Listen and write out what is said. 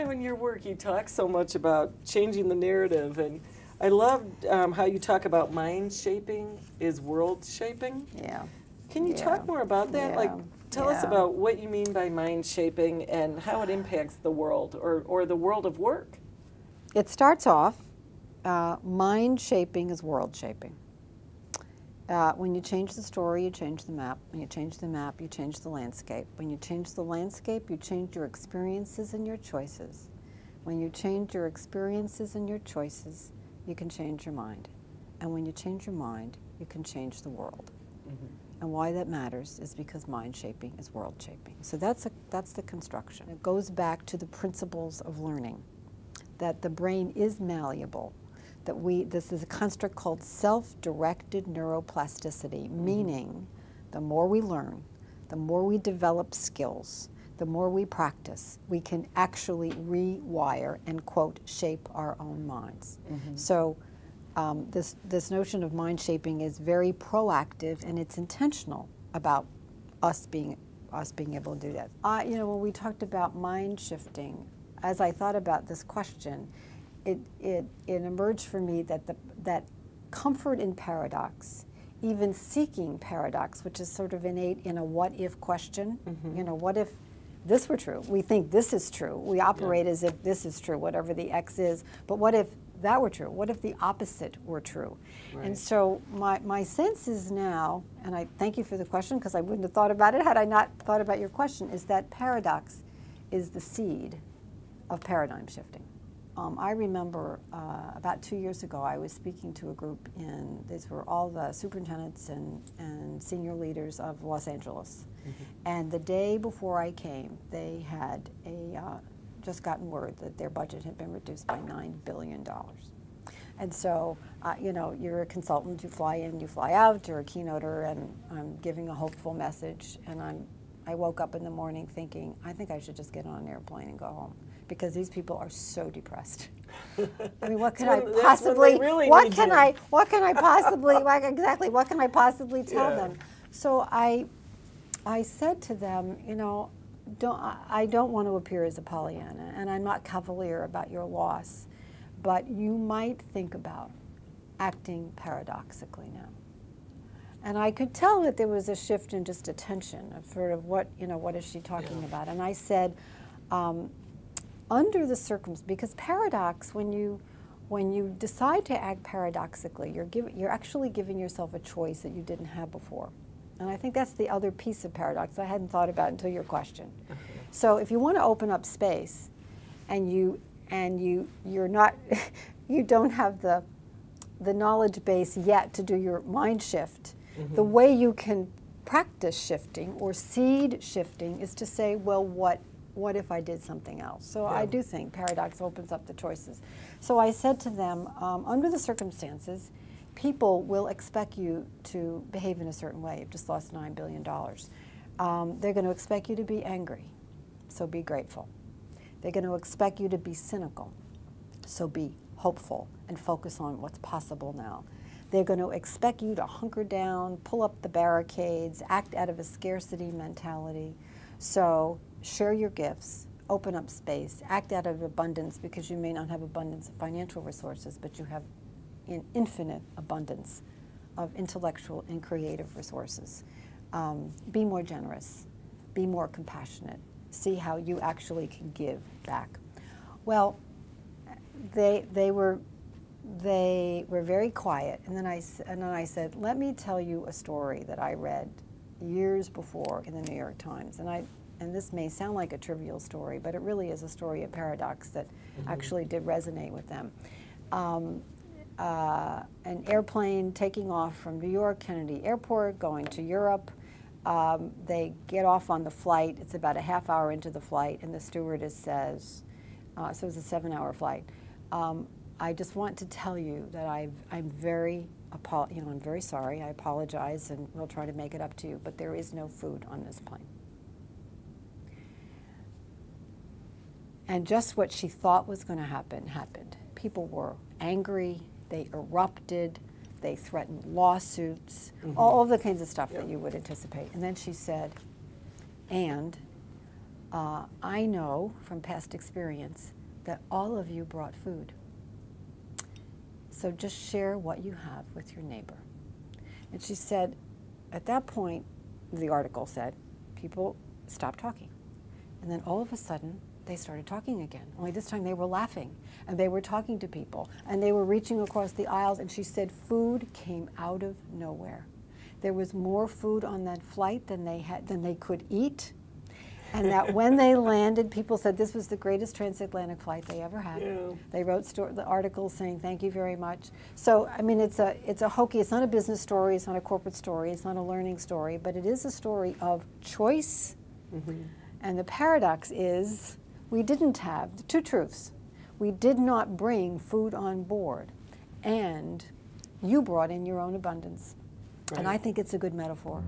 know, in your work, you talk so much about changing the narrative, and I loved how you talk about mind shaping is world shaping. Yeah. Can you talk more about that? Yeah. Like, tell us about what you mean by mind shaping and how it impacts the world or the world of work. It starts off, mind shaping is world shaping. When you change the story, you change the map. When you change the map, you change the landscape. When you change the landscape, you change your experiences and your choices. When you change your experiences and your choices, you can change your mind. And when you change your mind, you can change the world. Mm-hmm. And why that matters is because mind shaping is world shaping. So that's the construction. It goes back to the principles of learning, that the brain is malleable, that this is a construct called self-directed neuroplasticity, meaning the more we learn, the more we develop skills, the more we practice, we can actually rewire and, quote, shape our own minds. Mm-hmm. So this notion of mind shaping is very proactive, and it's intentional about us being able to do that. You know, when we talked about mind shifting, as I thought about this question, it emerged for me that comfort in paradox, even seeking paradox, which is sort of innate in a what-if question. Mm-hmm. You know, what if this were true? We think this is true. We operate as if this is true, whatever the X is. But what if that were true? What if the opposite were true? Right. And so my sense is now, and I thank you for the question because I wouldn't have thought about it had I not thought about your question, is that paradox is the seed of paradigm shifting. I remember about 2 years ago, I was speaking to a group these were all the superintendents and senior leaders of Los Angeles. Mm-hmm. And the day before I came, they had just gotten word that their budget had been reduced by $9 billion. And so, you know, you're a consultant, you fly in, you fly out, you're a keynoter, and I'm giving a hopeful message, and I woke up in the morning thinking, I think I should just get on an airplane and go home, because these people are so depressed. I mean, what can I possibly tell them? So I said to them, you know, I don't want to appear as a Pollyanna, and I'm not cavalier about your loss, but you might think about acting paradoxically now. And I could tell that there was a shift in just attention of sort of what is she talking about? And I said, under the circumstances, because paradox, when you decide to act paradoxically, you're actually giving yourself a choice that you didn't have before. And I think that's the other piece of paradox I hadn't thought about until your question. Okay. So if you want to open up space, and you're not, you don't have the knowledge base yet to do your mind shift, mm-hmm. the way you can practice shifting or seed shifting is to say, well, what if I did something else? So I do think paradox opens up the choices. So I said to them, under the circumstances, people will expect you to behave in a certain way. You've just lost $9 billion. They're going to expect you to be angry, so be grateful. They're going to expect you to be cynical, so be hopeful and focus on what's possible now. They're going to expect you to hunker down, pull up the barricades, act out of a scarcity mentality. So share your gifts, open up space, act out of abundance, because you may not have abundance of financial resources, but you have an infinite abundance of intellectual and creative resources. Be more generous, be more compassionate, see how you actually can give back. Well, they were very quiet, and then I said, let me tell you a story that I read years before in the New York Times, and this may sound like a trivial story, but it really is a story of paradox that mm-hmm. actually did resonate with them. An airplane taking off from New York Kennedy Airport, going to Europe. They get off on the flight. It's about a half hour into the flight, and the stewardess says, so it was a 7-hour flight. I just want to tell you that I'm very sorry. I apologize, and we'll try to make it up to you. But there is no food on this plane. And just what she thought was going to happen happened. People were angry. They erupted. They threatened lawsuits. Mm-hmm. all the kinds of stuff that you would anticipate. And then she said, and I know from past experience that all of you brought food. So just share what you have with your neighbor. And she said, at that point, the article said, people stopped talking. And then all of a sudden, they started talking again. Only this time they were laughing, and they were talking to people, and they were reaching across the aisles, and she said food came out of nowhere. There was more food on that flight than they could eat. And that when they landed, people said this was the greatest transatlantic flight they ever had. Yeah. They wrote the articles saying thank you very much. So I mean, it's a hokey. It's not a business story. It's not a corporate story. It's not a learning story. But it is a story of choice. Mm-hmm. And the paradox is, we didn't have the two truths. We did not bring food on board, and you brought in your own abundance. Right. And I think it's a good metaphor.